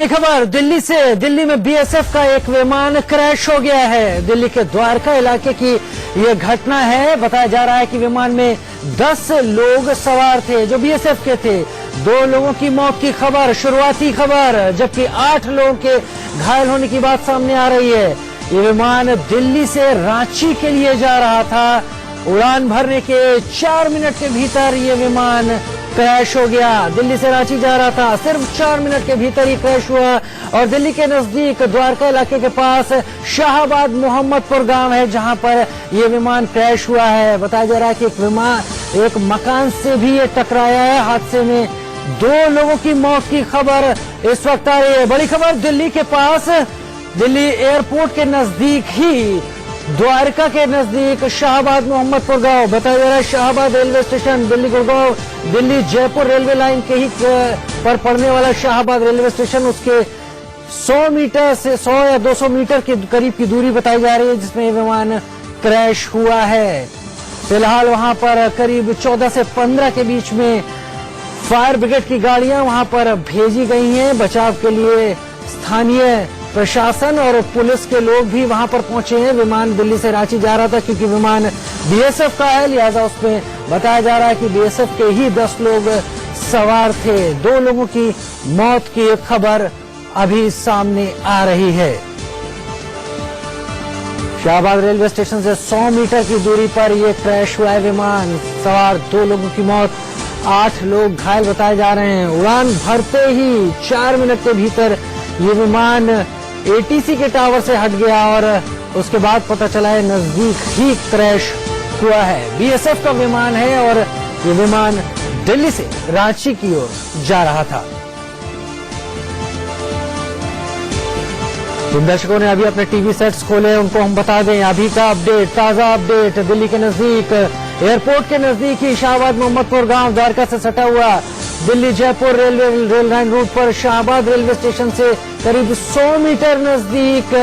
खबर दिल्ली से। दिल्ली में बीएसएफ का एक विमान क्रैश हो गया है। दिल्ली के द्वारका इलाके की यह घटना है। बताया जा रहा है कि विमान में 10 लोग सवार थे जो बीएसएफ के थे। 2 लोगों की मौत की खबर, शुरुआती खबर, जबकि 8 लोगों के घायल होने की बात सामने आ रही है। ये विमान दिल्ली से रांची के लिए जा रहा था। उड़ान भरने के 4 मिनट के भीतर ये विमान क्रैश हो गया। दिल्ली से रांची जा रहा था, सिर्फ 4 मिनट के भीतर ही क्रैश हुआ। और दिल्ली के नजदीक द्वारका इलाके के पास शाहबाद मोहम्मदपुर गांव है जहां पर यह विमान क्रैश हुआ है। बताया जा रहा है कि एक मकान से भी ये टकराया है। हादसे में 2 लोगों की मौत की खबर इस वक्त आ रही है। बड़ी खबर दिल्ली के पास, दिल्ली एयरपोर्ट के नजदीक ही, द्वारका के नजदीक शाहबाद मोहम्मदपुर गांव। बताया जा रहा है Shahabad railway station, Delhi Gurgaon, Delhi Jaipur railway line के ही पर पड़ने वाला शाहबाद रेलवे स्टेशन, उसके 100 मीटर से 100 या 200 मीटर के करीब की दूरी बताई जा रही है जिसमें ये विमान क्रैश हुआ है। फिलहाल वहां पर करीब 14 से 15 के बीच में फायर ब्रिगेड की गाड़ियां वहां पर भेजी गई हैं। बचाव के लिए स्थानीय प्रशासन और पुलिस के लोग भी वहां पर पहुंचे हैं। विमान दिल्ली से रांची जा रहा था क्योंकि विमान बीएसएफ का है, लिहाजा उसमें बताया जा रहा है कि बीएसएफ के ही 10 लोग सवार थे। 2 लोगों की मौत की खबर अभी सामने आ रही है। शाहबाद रेलवे स्टेशन से 100 मीटर की दूरी पर यह क्रैश हुआ है विमान। सवार 2 लोगों की मौत, 8 लोग घायल बताए जा रहे हैं। उड़ान भरते ही 4 मिनट के भीतर ये विमान एटीसी के टावर से हट गया और उसके बाद पता चला है नजदीक ही क्रैश हुआ है। बीएसएफ का विमान है और ये विमान दिल्ली से रांची की ओर जा रहा था। जिन दर्शकों ने अभी अपने टीवी सेट्स खोले उनको हम बता दें अभी का अपडेट, ताजा अपडेट। दिल्ली के नजदीक एयरपोर्ट के नजदीक ही शाहबाद मोहम्मदपुर गांव द्वारका से सटा हुआ Delhi Jaipur rail line route पर शाहबाद रेलवे स्टेशन से करीब 100 मीटर नजदीक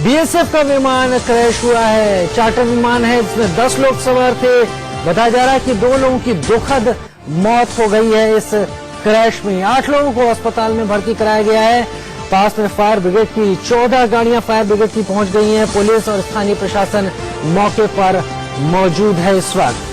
बीएसएफ का विमान क्रैश हुआ है। चार्टर विमान है जिसमें 10 लोग सवार थे। बताया जा रहा है कि 2 लोगों की दुखद मौत हो गई है इस क्रैश में। 8 लोगों को अस्पताल में भर्ती कराया गया है। पास में फायर ब्रिगेड की 14 गाड़ियां फायर ब्रिगेड की पहुंच गई हैं। पुलिस और स्थानीय प्रशासन मौके पर मौजूद है इस वक्त।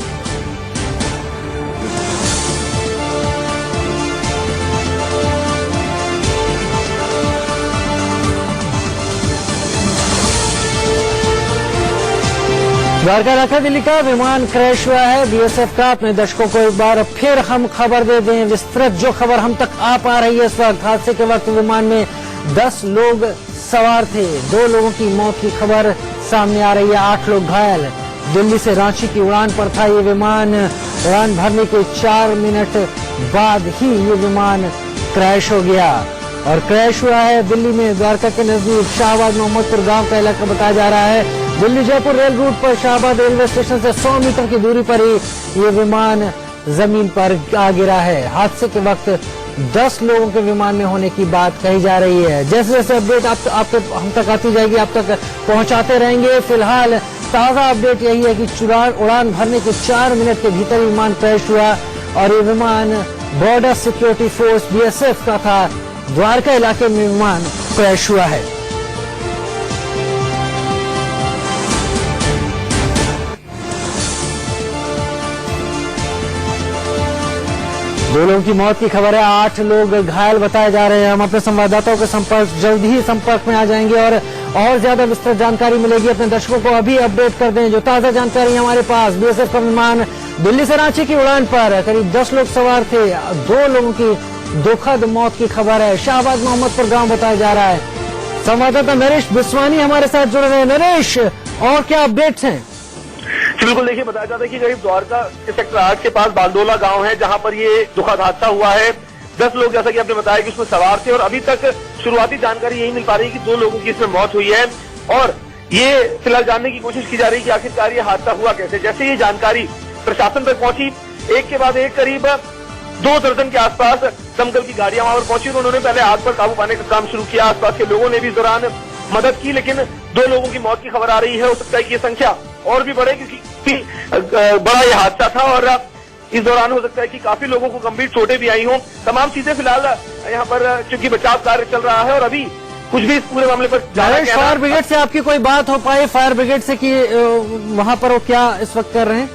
द्वारका इलाका दिल्ली का विमान क्रैश हुआ है बीएसएफ का। अपने दर्शकों को एक बार फिर हम खबर दे दें, विस्तृत जो खबर हम तक आ पा रही है इस वक्त। हादसे के वक्त विमान में 10 लोग सवार थे। 2 लोगों की मौत की खबर सामने आ रही है, 8 लोग घायल। दिल्ली से रांची की उड़ान पर था ये विमान। उड़ान भरने के 4 मिनट बाद ही ये विमान क्रैश हो गया और क्रैश हुआ है दिल्ली में द्वारका के नजदीक शाहबाद मोहम्मदपुर गांव का इलाका बताया जा रहा है। दिल्ली जयपुर रेल रूट पर शाहबाद रेलवे स्टेशन से 100 मीटर की दूरी पर ही ये विमान जमीन पर आ गिरा है। हादसे के वक्त 10 लोगों के विमान में होने की बात कही जा रही है। जैसे जैसे अपडेट आपके हम तक आती जाएगी आप तक पहुंचाते रहेंगे। फिलहाल ताजा अपडेट यही है कि उड़ान भरने के 4 मिनट के भीतर विमान क्रैश हुआ और ये विमान बॉर्डर सिक्योरिटी फोर्स बीएसएफ का था। द्वारका इलाके में विमान क्रैश हुआ है। दो लोगों की मौत की खबर है, 8 लोग घायल बताए जा रहे हैं। हम अपने संवाददाताओं के जल्द ही संपर्क में आ जाएंगे और ज्यादा विस्तृत जानकारी मिलेगी। अपने दर्शकों को अभी अपडेट कर दें जो ताजा जानकारी हमारे पास। बीएसएफ का विमान दिल्ली से रांची की उड़ान पर करीब 10 लोग सवार थे। 2 लोगों की दुखद मौत की खबर है। शाहबाद मोहम्मदपुर गांव बताया जा रहा है। संवाददाता नरेश बिस्वानी हमारे साथ जुड़ रहे हैं। नरेश, और क्या अपडेट्स हैं? बिल्कुल, देखिए बताया जाता है कि करीब द्वारका के सेक्टर 8 के पास बालदोला गांव है जहां पर ये दुखद हादसा हुआ है। 10 लोग जैसा कि आपने बताया कि उसमें सवार थे और अभी तक शुरुआती जानकारी यही मिल पा रही है कि 2 लोगों की इसमें मौत हुई है और ये फिलहाल जानने की कोशिश की जा रही है कि आखिरकार ये हादसा हुआ कैसे। जैसे ये जानकारी प्रशासन तक पहुंची, एक के बाद एक करीब 2 दर्जन के आसपास दमकल की गाड़ियां वहां पर पहुंची। उन्होंने पहले आग पर काबू पाने का काम शुरू किया। आसपास के लोगों ने भी इस दौरान मदद की, लेकिन 2 लोगों की मौत की खबर आ रही है। हो सकता है कि ये संख्या और भी बढ़े क्योंकि बड़ा ये हादसा था और इस दौरान हो सकता है कि काफी लोगों को गंभीर चोटें भी आई हों। तमाम चीजें फिलहाल यहाँ पर चूंकि बचाव कार्य चल रहा है और अभी कुछ भी इस पूरे मामले पर फायर ब्रिगेड से आपकी कोई बात हो पाई फायर ब्रिगेड से कि वहां पर वो क्या इस वक्त कर रहे हैं?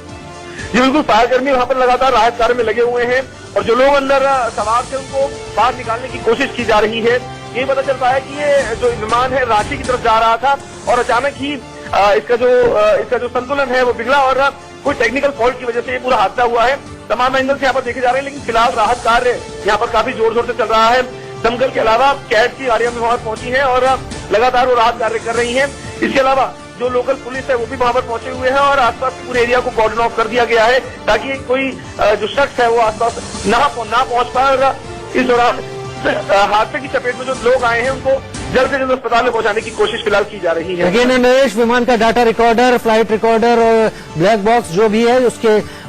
जी बिल्कुल, फायर कर्मी वहां पर लगातार राहत कार्य में लगे हुए हैं और जो लोग अंदर सवार थे उनको बाहर निकालने की कोशिश की जा रही है। ये पता चल पाया कि ये जो विमान है रांची की तरफ जा रहा था और अचानक ही इसका जो संतुलन है वो बिगड़ा और कोई टेक्निकल फॉल्ट की वजह से ये पूरा हादसा हुआ है। तमाम एंगल से यहाँ पर देखे जा रहे हैं, लेकिन फिलहाल राहत कार्य यहाँ पर काफी जोर शोर से चल रहा है। दमकल के अलावा कैट की गाड़ियां भी वहां पहुंची हैं और लगातार वो राहत कार्य कर रही हैं। इसके अलावा जो लोकल पुलिस है वो भी वहां पर पहुंचे हुए हैं और आसपास के पूरे एरिया को कॉर्डन ऑफ कर दिया गया है ताकि कोई जो शख्स है वो आसपास ना पहुंच पाए और इस दौरान हादसे की चपेट में जो लोग आए हैं उनको जल्द से जल्द अस्पताल में पहुंचाने की कोशिश फिलहाल की जा रही है। लेकिन नरेश, विमान का डाटा रिकॉर्डर, फ्लाइट रिकॉर्डर और ब्लैक बॉक्स जो भी है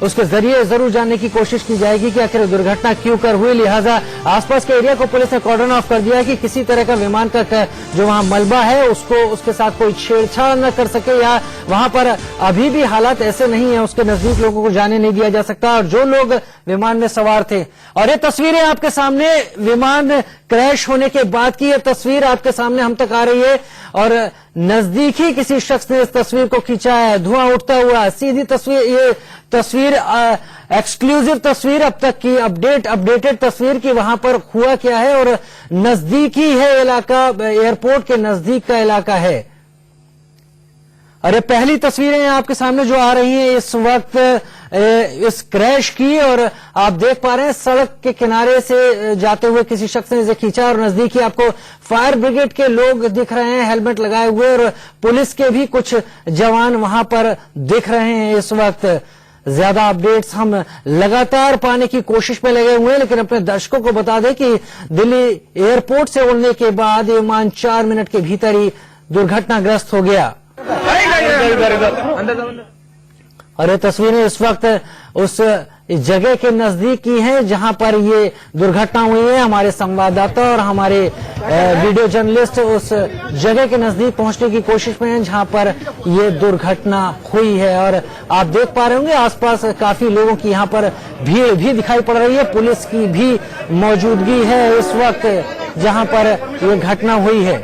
उसके जरिए जरूर जानने की कोशिश की जाएगी कि आखिर दुर्घटना क्यों कर हुई। लिहाजा आसपास के एरिया को पुलिस ने कॉर्डन ऑफ कर दिया है कि किसी तरह का विमान का जो वहां मलबा है उसके साथ कोई छेड़छाड़ न कर सके या वहां पर अभी भी हालात ऐसे नहीं है उसके नजदीक लोगों को जाने नहीं दिया जा सकता। और जो लोग विमान में सवार थे, और ये तस्वीरें आपके सामने विमान क्रैश होने के बाद की, ये तस्वीर आपके सामने हम तक आ रही है और नजदीकी किसी शख्स ने इस तस्वीर को खींचा है, धुआं उठता हुआ। सीधी तस्वीर, ये तस्वीर एक्सक्लूसिव तस्वीर अब तक की, अपडेटेड तस्वीर की वहां पर हुआ क्या है और नजदीकी है इलाका, एयरपोर्ट के नजदीक का इलाका है। अरे पहली तस्वीरें आपके सामने जो आ रही हैं इस वक्त इस क्रैश की, और आप देख पा रहे हैं सड़क के किनारे से जाते हुए किसी शख्स ने इसे खींचा और नजदीकी आपको फायर ब्रिगेड के लोग दिख रहे हैं हेलमेट लगाए हुए और पुलिस के भी कुछ जवान वहां पर दिख रहे हैं इस वक्त। ज्यादा अपडेट्स हम लगातार पाने की कोशिश में लगे हुए हैं, लेकिन अपने दर्शकों को बता दें कि दिल्ली एयरपोर्ट से उड़ने के बाद विमान 4 मिनट के भीतर ही दुर्घटनाग्रस्त हो गया। और ये तस्वीरें इस वक्त उस जगह के नजदीक की हैं जहां पर ये दुर्घटना हुई है। हमारे संवाददाता और हमारे वीडियो जर्नलिस्ट उस जगह के नजदीक पहुंचने की कोशिश में हैं जहां पर ये दुर्घटना हुई है और आप देख पा रहे होंगे आसपास काफी लोगों की यहाँ पर भीड़ भी दिखाई पड़ रही है। पुलिस की भी मौजूदगी है इस वक्त जहां पर ये घटना हुई है।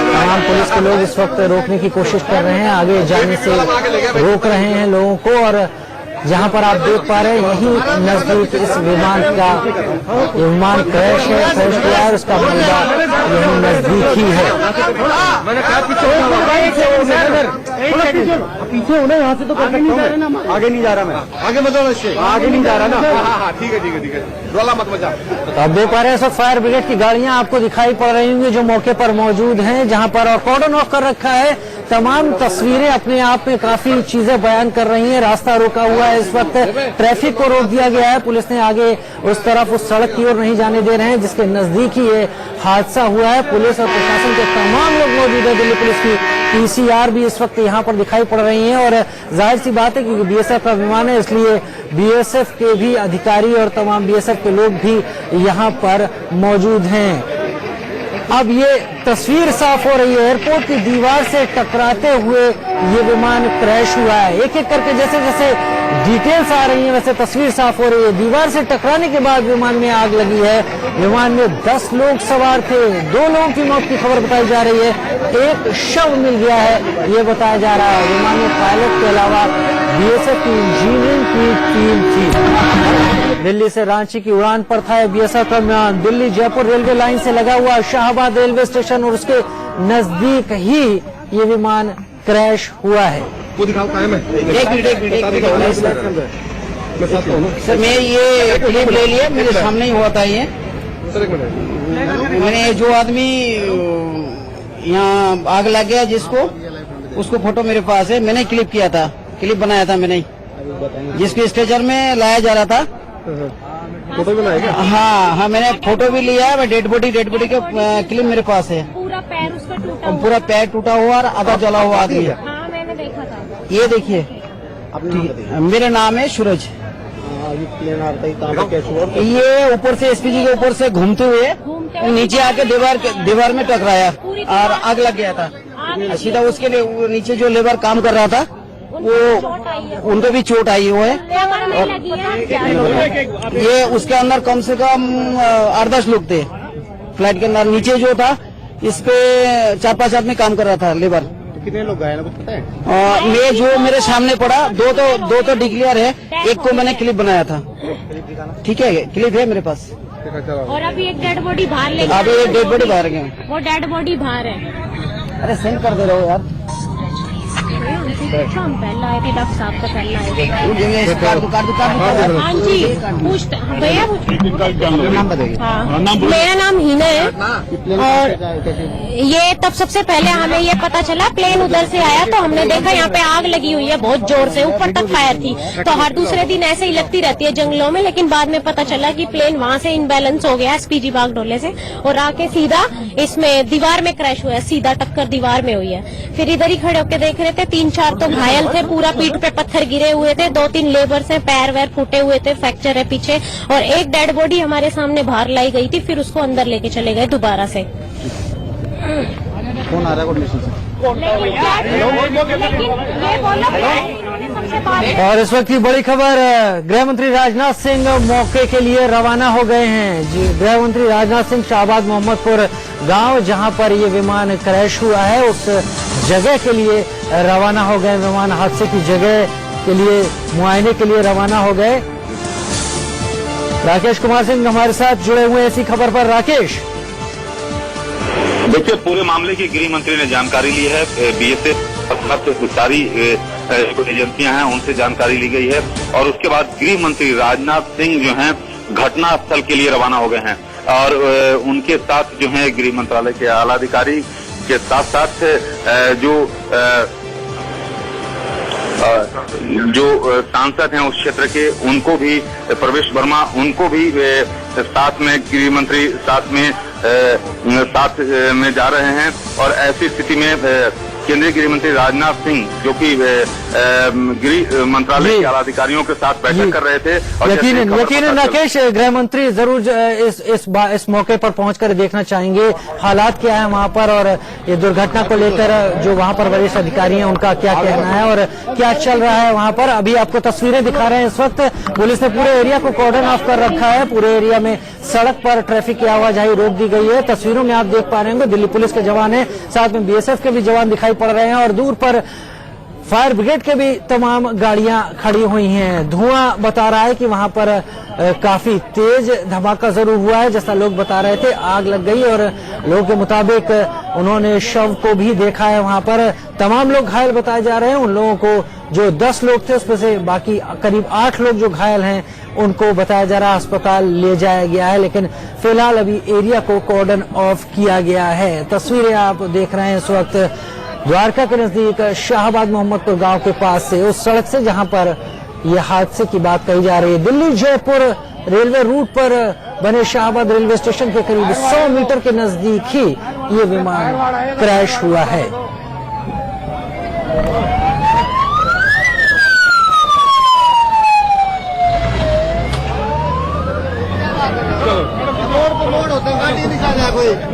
तमाम पुलिस के लोग इस वक्त रोकने की कोशिश कर रहे हैं, आगे जाने से रोक रहे हैं लोगों को और जहां पर आप देख पा रहे हैं यही नजदीक इस विमान क्रैश किया है, उसका मलबा यही नजदीक ही है। पीछे होना यहाँ से तो आगे नहीं जा रहा ना, आगे नहीं जा रहा, मैं आगे मतलब आगे नहीं जा रहा ना। ठीक है रोला मत मचा। तो आप देख पा रहे हैं सब फायर ब्रिगेड की गाड़ियां आपको दिखाई पड़ रही होंगी जो मौके पर मौजूद हैं जहां पर और कॉर्डन ऑफ कर रखा है। तमाम तस्वीरें अपने आप में काफी चीजें बयान कर रही हैं। रास्ता रोका हुआ है इस वक्त, ट्रैफिक को रोक दिया गया है, पुलिस ने आगे उस तरफ उस सड़क की ओर नहीं जाने दे रहे हैं जिसके नजदीक ही ये हादसा हुआ है। पुलिस और प्रशासन के तमाम लोग मौजूद है। दिल्ली पुलिस की पीसीआर भी इस वक्त यहाँ पर दिखाई पड़ रही है और जाहिर सी बात है कि बीएसएफ का विमान है इसलिए बीएसएफ के भी अधिकारी और तमाम बीएसएफ के लोग भी यहाँ पर मौजूद हैं। अब ये तस्वीर साफ हो रही है, एयरपोर्ट की दीवार से टकराते हुए ये विमान क्रैश हुआ है। एक एक करके जैसे जैसे डिटेल्स आ रही हैं वैसे तस्वीर साफ हो रही है। दीवार से टकराने के बाद विमान में आग लगी है। विमान में 10 लोग सवार थे, 2 लोगों की मौत की खबर बताई जा रही है, एक शव मिल गया है ये बताया जा रहा है। विमान में पायलट के अलावा बीएसएफ की इंजीनियरिंग की टीम थी। दिल्ली से रांची की उड़ान पर था बीएसएफ का विमान। दिल्ली जयपुर रेलवे लाइन से लगा हुआ शाहबाद रेलवे स्टेशन और उसके नजदीक ही ये विमान क्रैश हुआ है। वो दिखाओ कायम है। एक मिनट सर, मैं ये क्लिप ले लिया, मेरे सामने ही हुआ था ये। मैंने जो आदमी यहाँ आग लग गया जिसको, उसको फोटो मेरे पास है, मैंने क्लिप किया था, क्लिप बनाया था मैंने, जिसको स्ट्रेचर में लाया जा रहा था। फोटो बनाया क्या? हाँ, मैंने फोटो भी लिया है। डेड बॉडी का क्लिप मेरे पास है। पूरा पैर टूटा हुआ और आधा जला हुआ आदमी है। हाँ, मैंने देखा था। ये देखिए, मेरा नाम है सूरज। ये ऊपर से एसपीजी के ऊपर से घूमते हुए नीचे आके दीवार में टकराया और आग लग गया था। सीधा उसके लिए नीचे जो लेबर काम कर रहा था वो उनको भी चोट आई हुआ है। ये उसके अंदर कम से कम 8-10 लोग थे। फ्लाइट के अंदर नीचे जो था इस पे 4-5 आदमी काम कर रहा था, लेबर। तो कितने लोग घायल कुछ पता है? ये जो मेरे सामने पड़ा दो तो डिक्लेयर है, एक को मैंने क्लिप बनाया था। ठीक है, क्लिप है मेरे पास। और अभी एक डेड बॉडी बाहर ले अभी एक डेड बॉडी बाहर गए, वो डेड बॉडी बाहर है। अरे सेंड कर दे रहे हो यार। हम पहला आए थे, डॉक्टर साहब का पहला आए थे। दुकान हाँ जी, पूछते भैया नाम बताइए। हाँ, मेरा नाम हिना है। और ये तब सबसे पहले हमें ये पता चला, प्लेन उधर से आया तो हमने देखा यहाँ पे आग लगी हुई है बहुत जोर से, ऊपर तक फायर थी। तो हर दूसरे दिन ऐसे ही लगती रहती है जंगलों में, लेकिन बाद में पता चला कि प्लेन वहाँ से इनबैलेंस हो गया एसपीजी बागडोले से और आके सीधा इसमें दीवार में क्रैश हुआ है, सीधा टक्कर दीवार में हुई है। फिर इधर ही खड़े होकर देख रहे थे, 3-4 तो घायल थे, पूरा पीठ पे पत्थर गिरे हुए थे, 2-3 लेबर्स हैं, पैर वैर फूटे हुए थे, फ्रैक्चर है पीछे, और एक डेड बॉडी हमारे सामने बाहर लाई गई थी, फिर उसको अंदर लेके चले गए दोबारा से। कौन आ रहा है? और इस वक्त की बड़ी खबर, गृह मंत्री राजनाथ सिंह मौके के लिए रवाना हो गए हैं। जी, गृह मंत्री राजनाथ सिंह शाहबाद मोहम्मदपुर गांव जहां पर ये विमान क्रैश हुआ है उस जगह के लिए रवाना हो गए। विमान हादसे की जगह के लिए मुआयने के लिए रवाना हो गए। राकेश कुमार सिंह हमारे साथ जुड़े हुए हैं इसी खबर पर। राकेश, देखिए, पूरे मामले की गृह मंत्री ने जानकारी ली है। बीएसएफ सारी जो एजेंसियां हैं उनसे जानकारी ली गई है और उसके बाद गृह मंत्री राजनाथ सिंह जो हैं घटना स्थल के लिए रवाना हो गए हैं और उनके साथ जो है गृह मंत्रालय के आला अधिकारी के साथ साथ जो सांसद हैं उस क्षेत्र के, उनको भी, प्रवेश वर्मा, उनको भी साथ में गृह मंत्री साथ में जा रहे हैं। और ऐसी स्थिति में केंद्रीय गृह मंत्री राजनाथ सिंह जो कि गृह मंत्रालय के आला अधिकारियों के साथ बैठक कर रहे थे और यकीनन राकेश, गृह मंत्री जरूर इस मौके पर पहुंचकर देखना चाहेंगे हालात क्या है वहां पर और ये दुर्घटना को लेकर जो वहां पर वरिष्ठ अधिकारी हैं उनका क्या कहना है और क्या चल रहा है वहां पर। अभी आपको तस्वीरें दिखा रहे हैं। इस वक्त पुलिस ने पूरे एरिया को कॉर्डन ऑफ कर रखा है। पूरे एरिया में सड़क पर ट्रैफिक की आवाजाही रोक दी गई है। तस्वीरों में आप देख पा रहे होंगे दिल्ली पुलिस के जवान हैं, साथ में बीएसएफ के भी जवान दिखाई पड़ रहे हैं और दूर पर फायर ब्रिगेड के भी तमाम गाड़ियां खड़ी हुई हैं। धुआं बता रहा है कि वहां पर काफी तेज धमाका जरूर हुआ है, जैसा लोग बता रहे थे। आग लग गई और लोगों के मुताबिक उन्होंने शव को भी देखा है। वहां पर तमाम लोग घायल बताए जा रहे हैं। उन लोगों को जो 10 लोग थे उसमें से बाकी करीब 8 लोग जो घायल हैं उनको बताया जा रहा है अस्पताल ले जाया गया है, लेकिन फिलहाल अभी एरिया को कॉर्डन ऑफ किया गया है। तस्वीरें आप देख रहे हैं इस वक्त द्वारका के नजदीक शाहबाद मोहम्मदपुर गांव के पास से, उस सड़क से जहां पर यह हादसे की बात कही जा रही है। दिल्ली जयपुर रेलवे रूट पर बने शाहबाद रेलवे स्टेशन के करीब 100 मीटर के नजदीक ही ये विमान क्रैश हुआ है।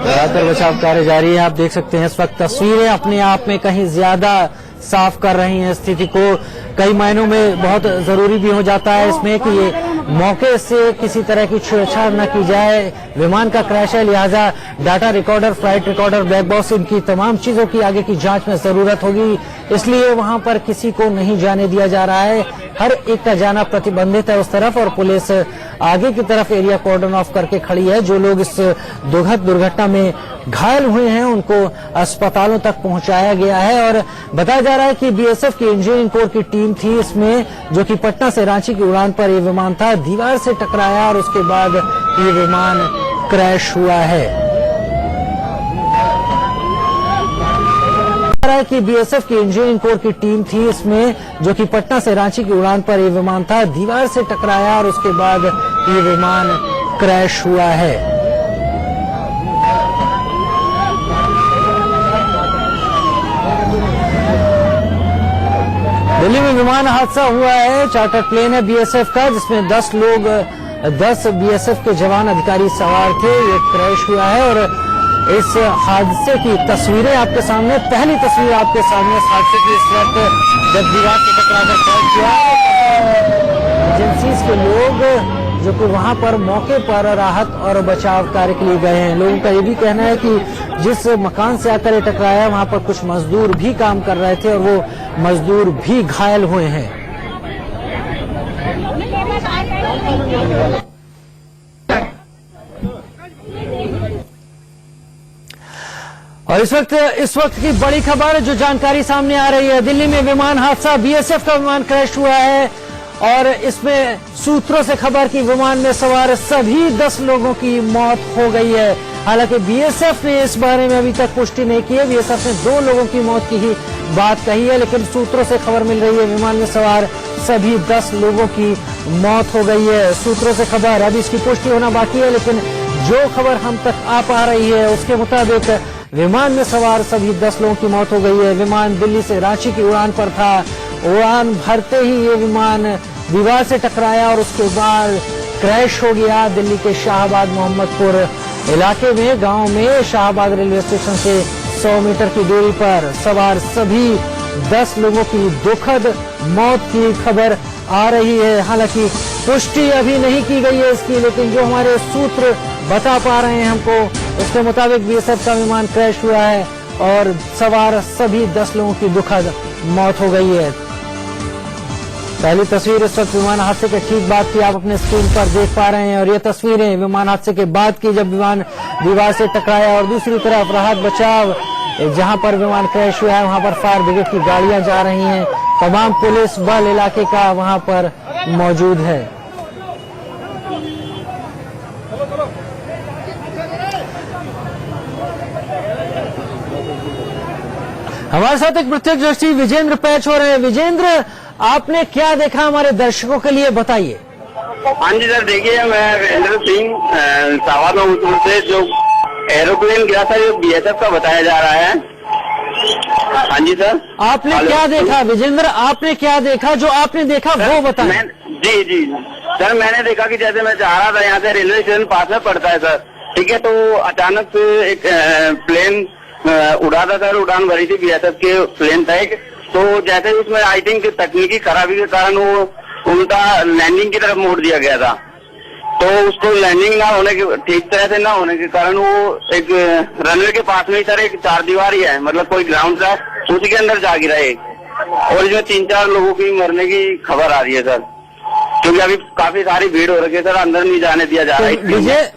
लगातार बचाव कार्य जारी है। आप देख सकते हैं इस वक्त तस्वीरें अपने आप में कहीं ज्यादा साफ कर रही हैं स्थिति को। कई मायनों में बहुत जरूरी भी हो जाता है इसमें कि ये मौके से किसी तरह की छेड़छाड़ न की जाए। विमान का क्रैश है, लिहाजा data recorder, flight recorder, black box, इनकी तमाम चीजों की आगे की जांच में जरूरत होगी, इसलिए वहां पर किसी को नहीं जाने दिया जा रहा है। हर एक का जाना प्रतिबंधित है उस तरफ और पुलिस आगे की तरफ एरिया कॉर्डन ऑफ करके खड़ी है। जो लोग इस दुखद दुर्घटना में घायल हुए हैं उनको अस्पतालों तक पहुंचाया गया है और बताया जा रहा है कि बीएसएफ की इंजीनियरिंग कोर की टीम थी इसमें, जो कि पटना से रांची की उड़ान पर यह विमान था, दीवार से टकराया और उसके बाद ये विमान क्रैश हुआ है। कि बीएसएफ की इंजीनियरिंग कोर की टीम थी इसमें, जो कि पटना से रांची की उड़ान पर यह विमान था, दीवार से टकराया और उसके बाद ये विमान क्रैश हुआ है। दिल्ली में विमान हादसा हुआ है। चार्टर प्लेन है बीएसएफ का, जिसमें 10 बीएसएफ के जवान अधिकारी सवार थे। ये क्रैश हुआ है और इस हादसे की तस्वीरें आपके सामने, पहली तस्वीर आपके सामने इस हादसे की इस वक्त जब दीवार से टकराकर क्रैश हुआ। एजेंसीज के लोग जो कि वहां पर मौके पर राहत और बचाव कार्य के लिए गए हैं। लोगों का ये भी कहना है कि जिस मकान से आकर ये टकराया वहां पर कुछ मजदूर भी काम कर रहे थे और वो मजदूर भी घायल हुए हैं। और इस वक्त की बड़ी खबर जो जानकारी सामने आ रही है, दिल्ली में विमान हादसा, बीएसएफ का विमान क्रैश हुआ है और इसमें सूत्रों से खबर कि विमान में सवार सभी 10 लोगों की मौत हो गई है। हालांकि बीएसएफ ने इस बारे में अभी तक पुष्टि नहीं की है। बीएसएफ ने 2 लोगों की मौत की ही बात कही है, लेकिन सूत्रों से खबर मिल रही है विमान में सवार सभी 10 लोगों की मौत हो गई है। सूत्रों से खबर, अभी इसकी पुष्टि होना बाकी है, लेकिन जो खबर हम तक आ पा रही है उसके मुताबिक विमान में सवार सभी 10 लोगों की मौत हो गई है। विमान दिल्ली से रांची की उड़ान पर था। उड़ान भरते ही ये विमान दीवार से टकराया और उसके बाद क्रैश हो गया। दिल्ली के शाहबाद मोहम्मदपुर इलाके में गांव में शाहबाद रेलवे स्टेशन से 100 मीटर की दूरी पर सवार सभी 10 लोगों की दुखद मौत की खबर आ रही है। हालांकि पुष्टि अभी नहीं की गई है इसकी, लेकिन जो हमारे सूत्र बता पा रहे हैं हमको, उसके मुताबिक बीएसएफ का विमान क्रैश हुआ है और सवार सभी 10 लोगों की दुखद मौत हो गई है। पहली तस्वीर इस वक्त विमान हादसे के ठीक बाद की आप अपने स्क्रीन पर देख पा रहे हैं और ये तस्वीरें विमान हादसे के बाद की, जब विमान दीवार से टकराया। और दूसरी तरफ राहत बचाव, जहां पर विमान क्रैश हुआ है वहां पर फायर ब्रिगेड की गाड़ियां जा रही हैं। तमाम पुलिस बल इलाके का वहां पर मौजूद है। हमारे साथ एक प्रत्यक्षदर्शी विजेंद्र पैच हो रहे हैं। विजेंद्र, आपने क्या देखा हमारे दर्शकों के लिए बताइए। हाँ जी सर, देखिए मैं वीरेंद्र सिंह सावाद मोहम्मदपुर से, जो एरोप्लेन गिरा था जो बीएसएफ का बताया जा रहा है। हाँ जी सर, आपने क्या देखा विजेंद्र, आपने क्या देखा? जो आपने देखा वो बताएं। जी जी सर, मैंने देखा कि जैसे मैं जा रहा था, यहाँ से रेलवे स्टेशन पास में पड़ता है सर, ठीक है, तो अचानक से एक प्लेन उड़ा था सर, उड़ान भरी थी बीएसएफ के प्लेन था एक, तो जैसे उसमें आई थिंक तकनीकी खराबी के कारण वो उल्टा लैंडिंग की तरफ मोड़ दिया गया था। तो उसको लैंडिंग ना होने के, ठीक तरह से ना होने के कारण वो एक रनवे के पास में ही सर एक 4 दीवार ही है, मतलब कोई ग्राउंड था, उसी के अंदर जा गिरा एक, और इसमें 3-4 लोगों की मरने की खबर आ रही है सर, क्योंकि अभी काफी सारी भीड़ हो रही है सर, अंदर नहीं जाने दिया जा रहा है।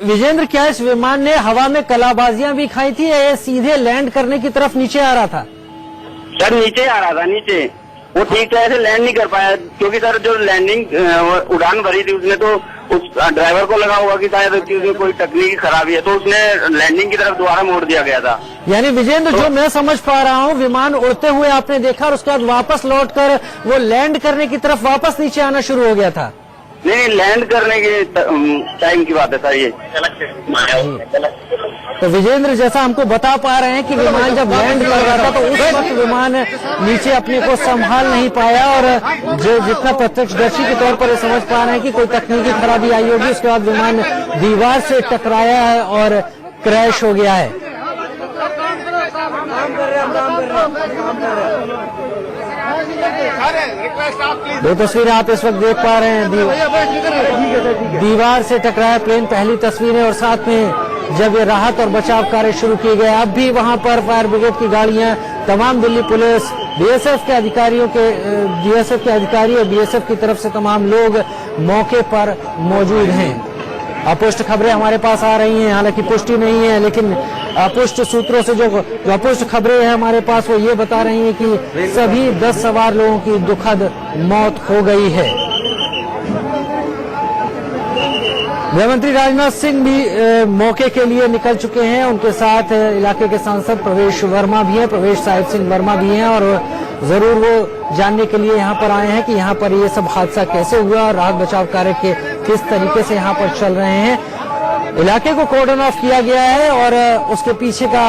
विजेंद्र, क्या इस विमान ने हवा में कलाबाजियां भी खाई थी या ये सीधे लैंड करने की तरफ नीचे आ रहा था? सर नीचे आ रहा था, नीचे वो ठीक तरह से लैंड नहीं कर पाया, क्योंकि सर जो लैंडिंग उड़ान भरी थी उसने तो उस ड्राइवर को लगा हुआ कि शायद उसमें कोई तकनीकी खराबी है, तो उसने लैंडिंग की तरफ दोबारा मोड़ दिया गया था। यानी विजेंद्र, जो मैं समझ पा रहा हूँ, विमान उड़ते हुए आपने देखा और उसके बाद वापस लौटकर वो लैंड करने की तरफ वापस नीचे आना शुरू हो गया था? नहीं, लैंड करने के टाइम की बात है सर ये। तो विजेंद्र, जैसा हमको बता पा रहे हैं कि विमान जब लैंड कर रहा था तो उस वक्त विमान नीचे अपने को संभाल नहीं पाया और जो जितना प्रत्यक्षदर्शी के तौर पर समझ पा रहे हैं कि कोई तकनीकी खराबी आई होगी, उसके बाद विमान दीवार से टकराया है और क्रैश हो गया है। दो तस्वीरें आप इस वक्त देख पा रहे हैं, दीवार से टकराया प्लेन, पहली तस्वीरें, और साथ में जब ये राहत और बचाव कार्य शुरू किए गए, अब भी वहां पर फायर ब्रिगेड की गाड़ियां, तमाम दिल्ली पुलिस, बीएसएफ के अधिकारी और बीएसएफ की तरफ से तमाम लोग मौके पर मौजूद हैं। अपुष्ट खबरें हमारे पास आ रही हैं, हालांकि पुष्टि नहीं है, लेकिन अपुष्ट सूत्रों से जो अपुष्ट खबरें हैं हमारे पास, वो ये बता रही हैं कि सभी 10 सवार लोगों की दुखद मौत हो गई है। गृहमंत्री राजनाथ सिंह भी मौके के लिए निकल चुके हैं, उनके साथ इलाके के सांसद प्रवेश वर्मा भी हैं, प्रवेश साहिब सिंह वर्मा भी हैं, और जरूर वो जानने के लिए यहाँ पर आए हैं कि यहाँ पर ये सब हादसा कैसे हुआ और राहत बचाव कार्य के किस तरीके से यहाँ पर चल रहे हैं। इलाके को कॉर्डन ऑफ किया गया है और उसके पीछे का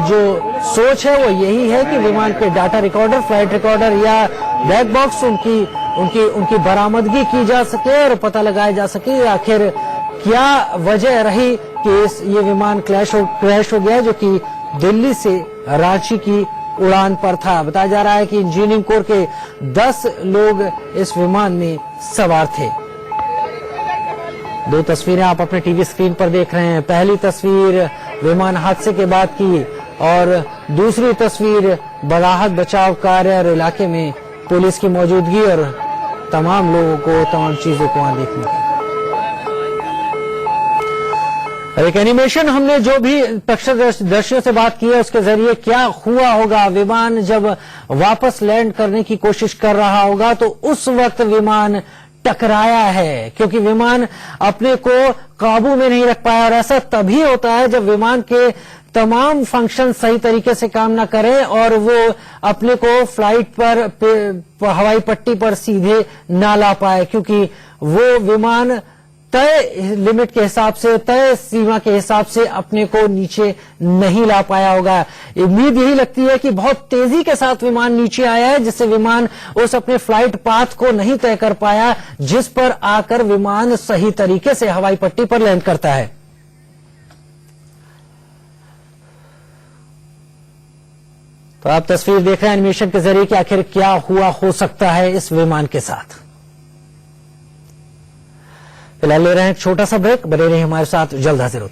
जो सोच है वो यही है कि विमान के डाटा रिकॉर्डर, फ्लाइट रिकॉर्डर या ब्लैक बॉक्स उनकी बरामदगी की जा सके और पता लगाया जा सके आखिर क्या वजह रही कि ये विमान क्रैश हो गया, जो कि दिल्ली से रांची की उड़ान पर था। बताया जा रहा है कि इंजीनियरिंग कोर के 10 लोग इस विमान में सवार थे। दो तस्वीरें आप अपने टीवी स्क्रीन पर देख रहे हैं। पहली तस्वीर विमान हादसे के बाद की और दूसरी तस्वीर राहत बचाव कार्य और इलाके में पुलिस की मौजूदगी और तमाम लोगों को, तमाम चीजों को वहां देखने की। एक एनिमेशन हमने जो भी प्रत्यक्षदर्शियों से बात की है उसके जरिए क्या हुआ होगा, विमान जब वापस लैंड करने की कोशिश कर रहा होगा तो उस वक्त विमान टकराया है, क्योंकि विमान अपने को काबू में नहीं रख पाया। और ऐसा तभी होता है जब विमान के तमाम फंक्शन सही तरीके से काम ना करें और वो अपने को फ्लाइट पर हवाई पट्टी पर सीधे ना ला पाए, क्योंकि वो विमान तय लिमिट के हिसाब से, तय सीमा के हिसाब से अपने को नीचे नहीं ला पाया होगा। उम्मीद यही लगती है कि बहुत तेजी के साथ विमान नीचे आया है, जिससे विमान उस अपने फ्लाइट पाथ को नहीं तय कर पाया, जिस पर आकर विमान सही तरीके से हवाई पट्टी पर लैंड करता है। तो आप तस्वीर देख रहे हैं एनिमेशन के जरिए कि आखिर क्या हुआ हो सकता है इस विमान के साथ। फिलहाल ले रहे हैं एक छोटा सा ब्रेक, बने रहिए हमारे साथ, जल्द हाजिर होते हैं।